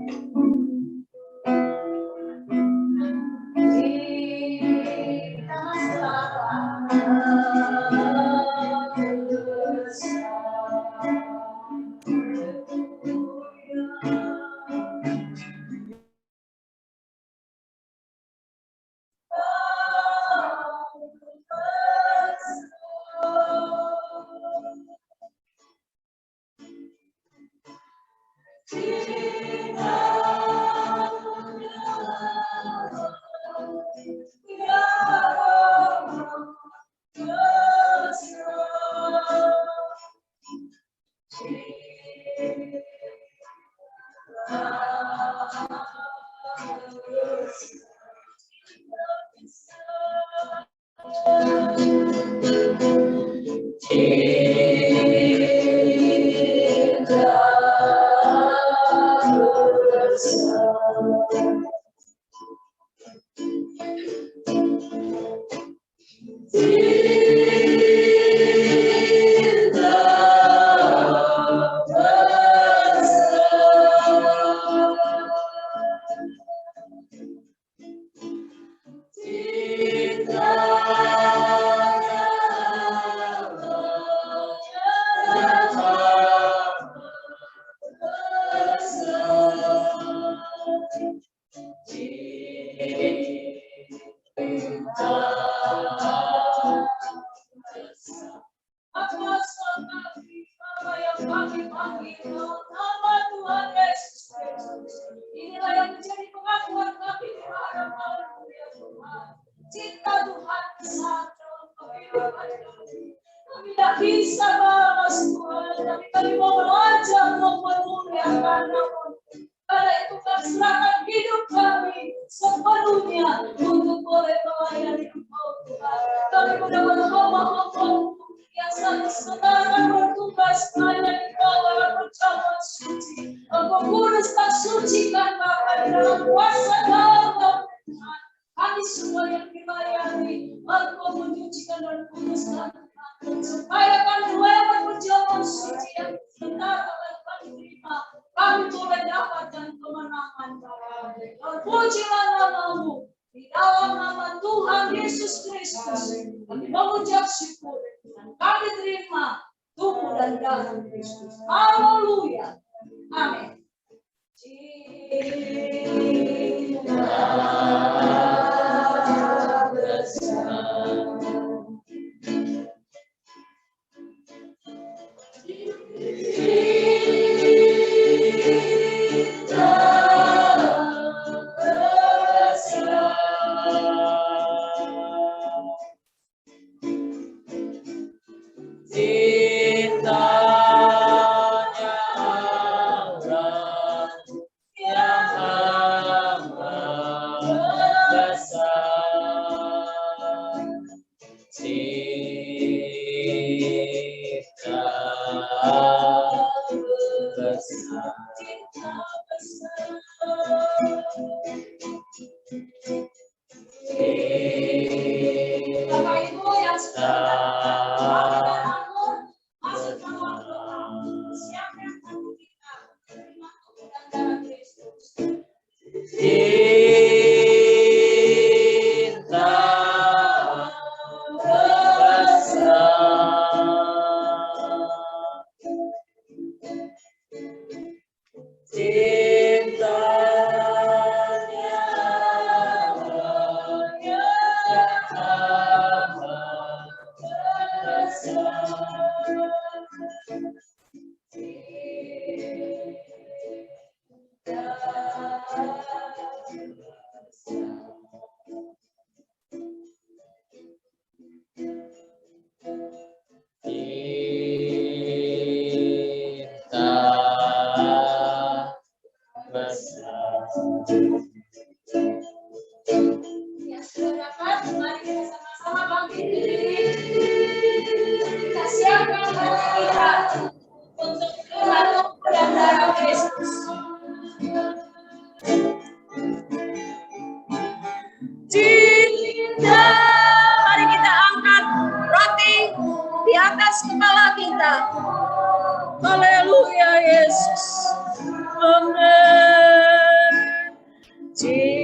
Ya, sudah dapat, mari kita sama-sama bangkit berdiri. Kita siapkan hati kita untuk Tuhan dan darah Yesus. Cinta, mari kita angkat roti di atas kepala kita. Haleluya Yesus. Amin. Cinta.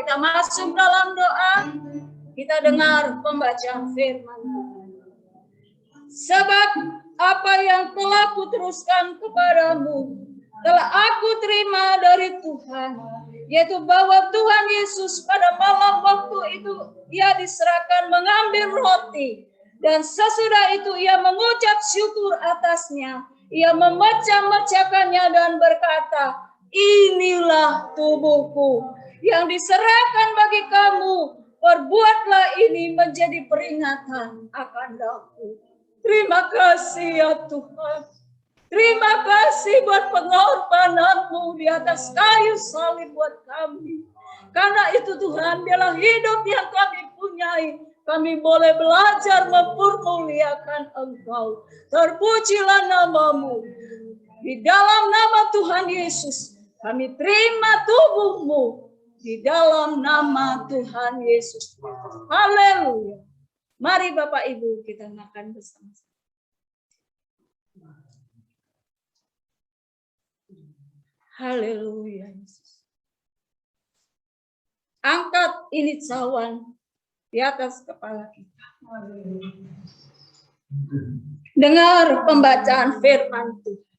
Kita masuk dalam doa. Kita dengar pembacaan firman Tuhan. Sebab apa yang telah kuteruskan kepadamu telah aku terima dari Tuhan, yaitu bahwa Tuhan Yesus pada malam waktu itu ia diserahkan mengambil roti, dan sesudah itu ia mengucap syukur atasnya, ia memecah-mecahkannya dan berkata, inilah tubuhku yang diserahkan bagi kamu, perbuatlah ini menjadi peringatan akan aku. Terima kasih ya Tuhan. Terima kasih buat pengorbananmu di atas kayu salib buat kami. Karena itu Tuhan, biarlah hidup yang kami punyai, kami boleh belajar mempermuliakan Engkau. Terpujilah namamu. Di dalam nama Tuhan Yesus, kami terima tubuhmu. Di dalam nama Tuhan Yesus. Haleluya. Mari Bapak Ibu kita makan bersama-sama. Haleluya Yesus. Angkat ini cawan di atas kepala kita. Dengar pembacaan firman Tuhan.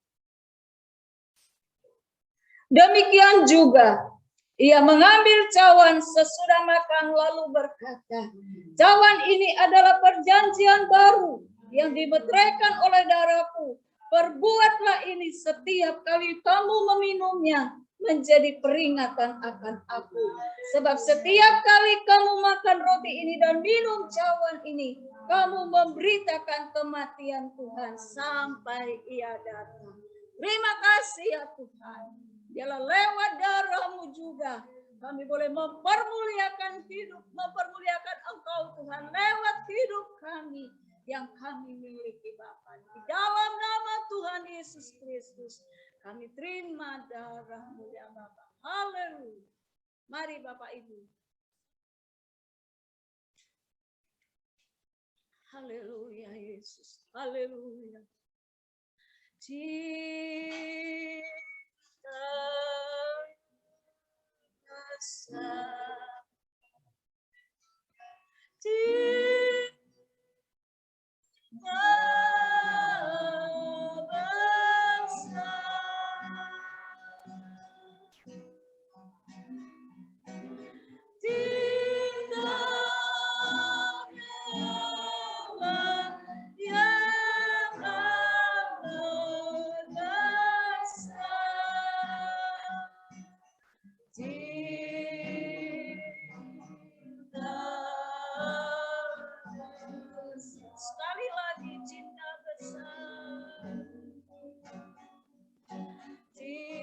Demikian juga ia mengambil cawan sesudah makan lalu berkata, cawan ini adalah perjanjian baru yang dimeteraikan oleh darahku. Perbuatlah ini setiap kali kamu meminumnya menjadi peringatan akan aku. Sebab setiap kali kamu makan roti ini dan minum cawan ini, kamu memberitakan kematian Tuhan sampai ia datang. Terima kasih ya Tuhan. Biarlah lewat darahmu juga kami boleh mempermuliakan hidup, mempermuliakan Engkau Tuhan lewat hidup kami yang kami miliki Bapa. Di dalam nama Tuhan Yesus Kristus kami terima darah-Mu ya Bapa. Haleluya. Mari Bapak Ibu. Haleluya Yesus. Haleluya. Cinta besar. Sekali lagi cinta besar. Cinta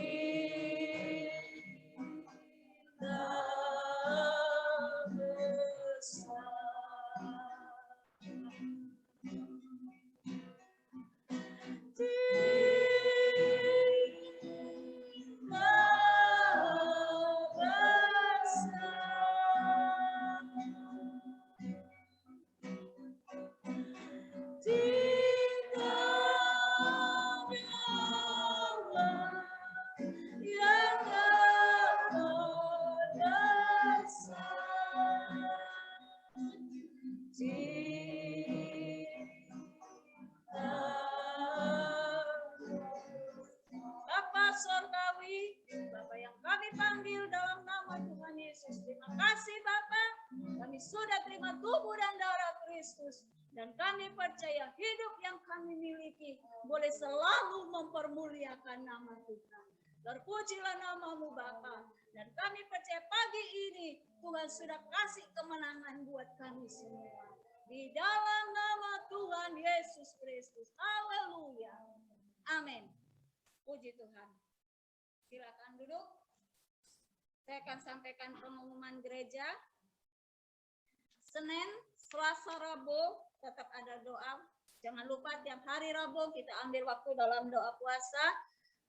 besar. menerima tubuh dan darah Kristus. Dan kami percaya hidup yang kami miliki boleh selalu mempermuliakan nama Tuhan. Terpujilah namamu Bapa. Dan kami percaya pagi ini Tuhan sudah kasih kemenangan buat kami semua. Di dalam nama Tuhan Yesus Kristus. Haleluya. Amin. Puji Tuhan. Silakan duduk. Saya akan sampaikan pengumuman gereja. Senin, Selasa, Rabu tetap ada doa. Jangan lupa tiap hari Rabu kita ambil waktu dalam doa puasa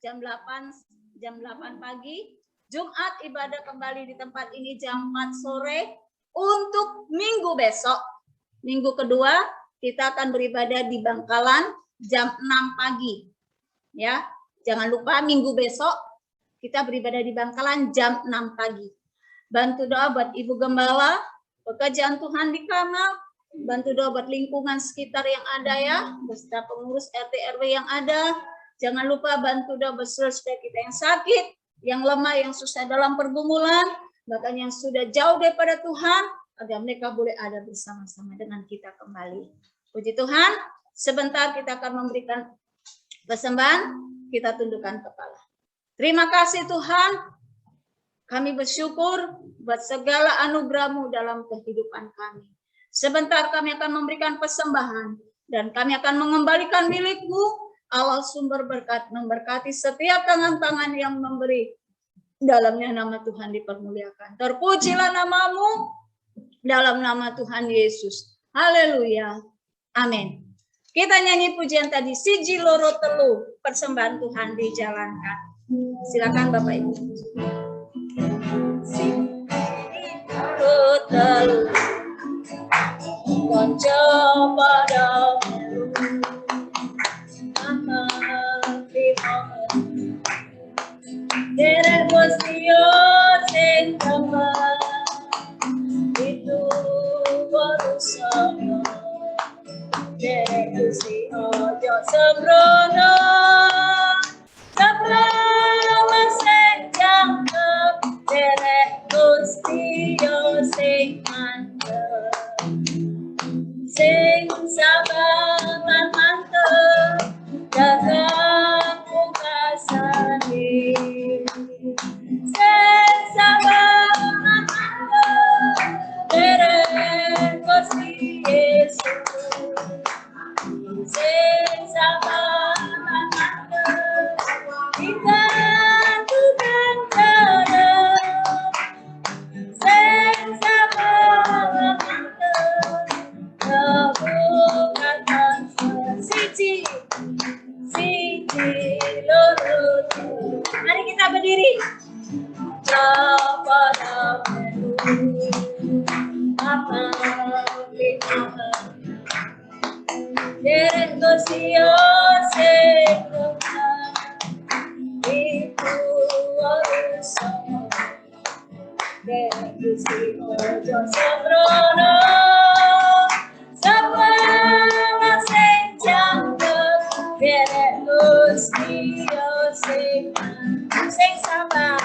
jam 8 pagi. Jumat ibadah kembali di tempat ini jam 4 sore. Untuk minggu besok, minggu kedua kita akan beribadah di Bangkalan jam 6 pagi. Ya, jangan lupa minggu besok kita beribadah di Bangkalan jam 6 pagi. Bantu doa buat Ibu Gembala, pekerjaan Tuhan di kanal, bantu doa buat lingkungan sekitar yang ada ya, beserta pengurus RT RW yang ada. Jangan lupa bantu doa buat saudara kita yang sakit, yang lemah, yang susah dalam pergumulan, bahkan yang sudah jauh daripada Tuhan, agar mereka boleh ada bersama-sama dengan kita kembali. Puji Tuhan, sebentar kita akan memberikan persembahan, kita tundukkan kepala. Terima kasih Tuhan, kami bersyukur buat segala anugerah-Mu dalam kehidupan kami. Sebentar kami akan memberikan persembahan dan kami akan mengembalikan milik-Mu. Allah sumber berkat memberkati setiap tangan-tangan yang memberi. Dalamnya nama Tuhan dipermuliakan. Terpujilah nama-Mu dalam nama Tuhan Yesus. Haleluya. Amin. Kita nyanyi pujian tadi, siji loro telu, persembahan Tuhan dijalankan. Silakan Bapak Ibu. Telu konco padamu derek bosio sing kembang itu baru sama derek usi ojo sembrono sabrama sing jangkep derek bosio sing mantep sing sabar mantep dagang mukasani sing sabar mantep derek Gusti Yesus sing sabar mantep ikan tukang jalan sing sabar mantep kebukan siji loro. Mari kita berdiri. Kepada apa kita derek dosio sekota itu urusan derek dosio sembrono semua senjang derek dosio sing sabar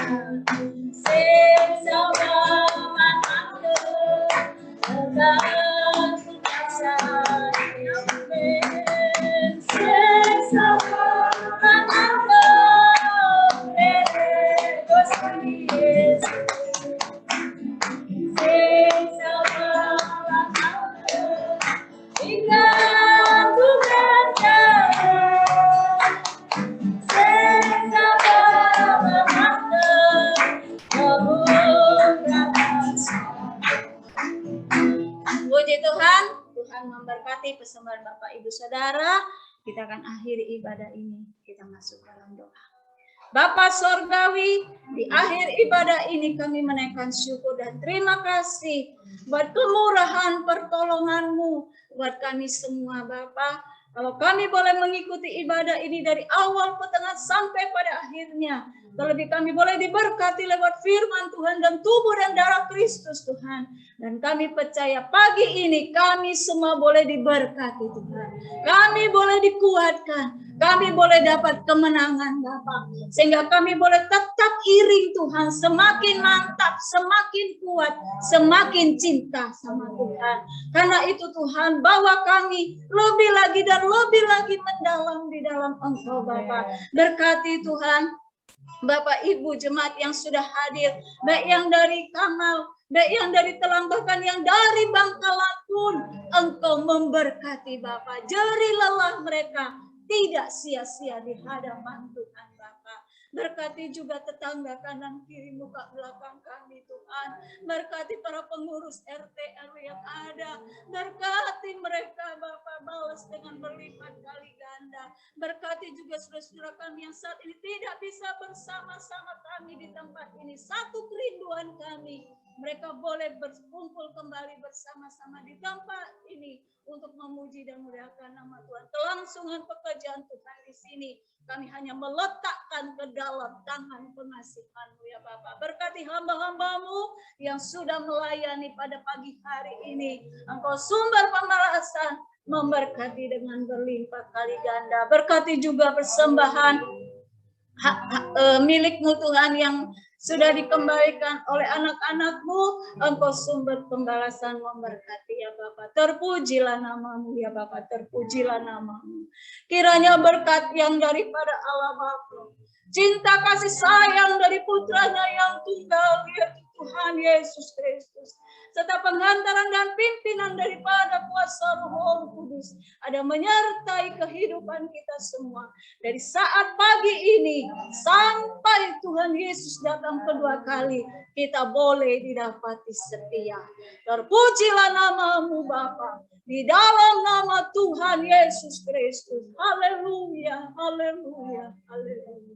Puji Tuhan, Tuhan memberkati persembahan Bapak Ibu Saudara. Kita akan akhiri ibadah ini. Kita masuk dalam doa. Bapa Sorgawi, di akhir ibadah ini kami menaikkan syukur dan terima kasih buat kemurahan pertolongan-Mu buat kami semua Bapa. Kalau kami boleh mengikuti ibadah ini dari awal pertengahan sampai pada akhirnya, terlebih kami boleh diberkati lewat firman Tuhan dan tubuh dan darah Kristus Tuhan. Dan kami percaya pagi ini kami semua boleh diberkati Tuhan. Kami boleh dikuatkan. kami boleh dapat kemenangan Bapa, sehingga kami boleh tetap iring Tuhan, semakin mantap, semakin kuat, semakin cinta sama Tuhan. Karena itu Tuhan, bawa kami lebih lagi dan lebih lagi mendalam di dalam Engkau Bapa. Berkati Tuhan Bapak Ibu jemaat yang sudah hadir, baik yang dari Kamal, baik yang dari Telang, bahkan yang dari Bangkalan pun, Engkau memberkati Bapak. Jeri lelah mereka tidak sia-sia di hadapan Tuhan Bapak. Berkati juga tetangga kanan kiri muka belakang kami Tuhan. Berkati para pengurus RT RW yang ada. Berkati mereka Bapak, balas dengan berlipat kali ganda. Berkati juga saudara-saudara kami yang saat ini tidak bisa bersama-sama kami di tempat ini. Satu kerinduan kami, mereka boleh berkumpul kembali bersama-sama di tempat ini untuk memuji dan memuliakan nama Tuhan. Kelangsungan pekerjaan Tuhan di sini kami hanya meletakkan ke dalam tangan pengasihan-Mu ya Bapak. Berkati hamba-hamba-Mu yang sudah melayani pada pagi hari ini. Engkau sumber pembalasan, memberkati dengan berlimpah kali ganda. Berkati juga persembahan milik-Mu Tuhan yang sudah dikembalikan oleh anak-anak-Mu. Engkau sumber pembalasan, memberkati ya Bapa. Terpujilah nama-Mu ya Bapa, terpujilah nama-Mu. Kiranya berkat yang daripada Allah Bapa, cinta kasih sayang dari putranya yang tunggal yaitu Tuhan Yesus Kristus, serta penghantaran dan pimpinan daripada kuasa Roh Kudus ada menyertai kehidupan kita semua dari saat pagi ini sampai Tuhan Yesus datang kedua kali. Kita boleh didapati setia. Terpujilah nama-Mu Bapa, di dalam nama Tuhan Yesus Kristus. Haleluya, haleluya, haleluya.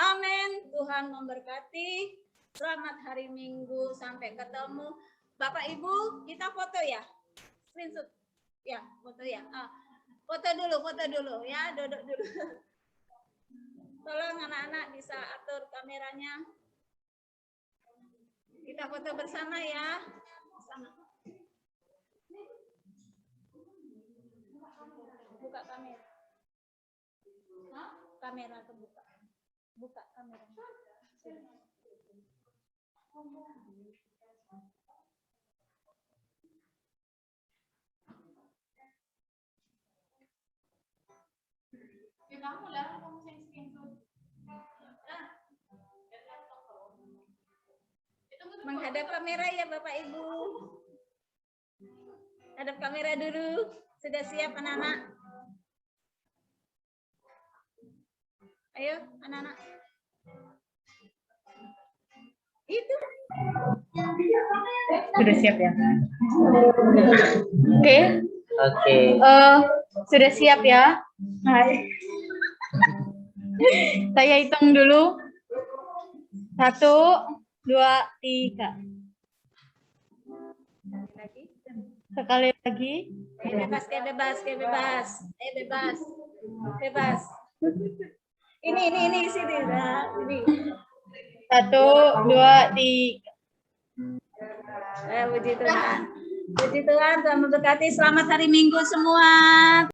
Amin. Tuhan memberkati. Selamat hari Minggu, sampai ketemu. Bapak Ibu, kita foto ya, screenshot ya, foto ya. Foto dulu ya, duduk dulu. Tolong anak-anak bisa atur kameranya. Kita foto bersama ya. Bersama. Buka kamera. Kamera terbuka. Buka kamera. Menghadap kamera ya Bapak Ibu. Hadap kamera dulu. Sudah siap anak-anak? Ayo anak-anak. Itu. Sudah siap ya? Oke. Oke. Sudah siap ya? Hai. Saya hitung dulu. 1, 2, 3. Sekali lagi. Bebas. Ini sini nah, ini. 1, 2, 3. Puji Tuhan. Puji Tuhan, Tuhan memberkati. Selamat hari Minggu semua.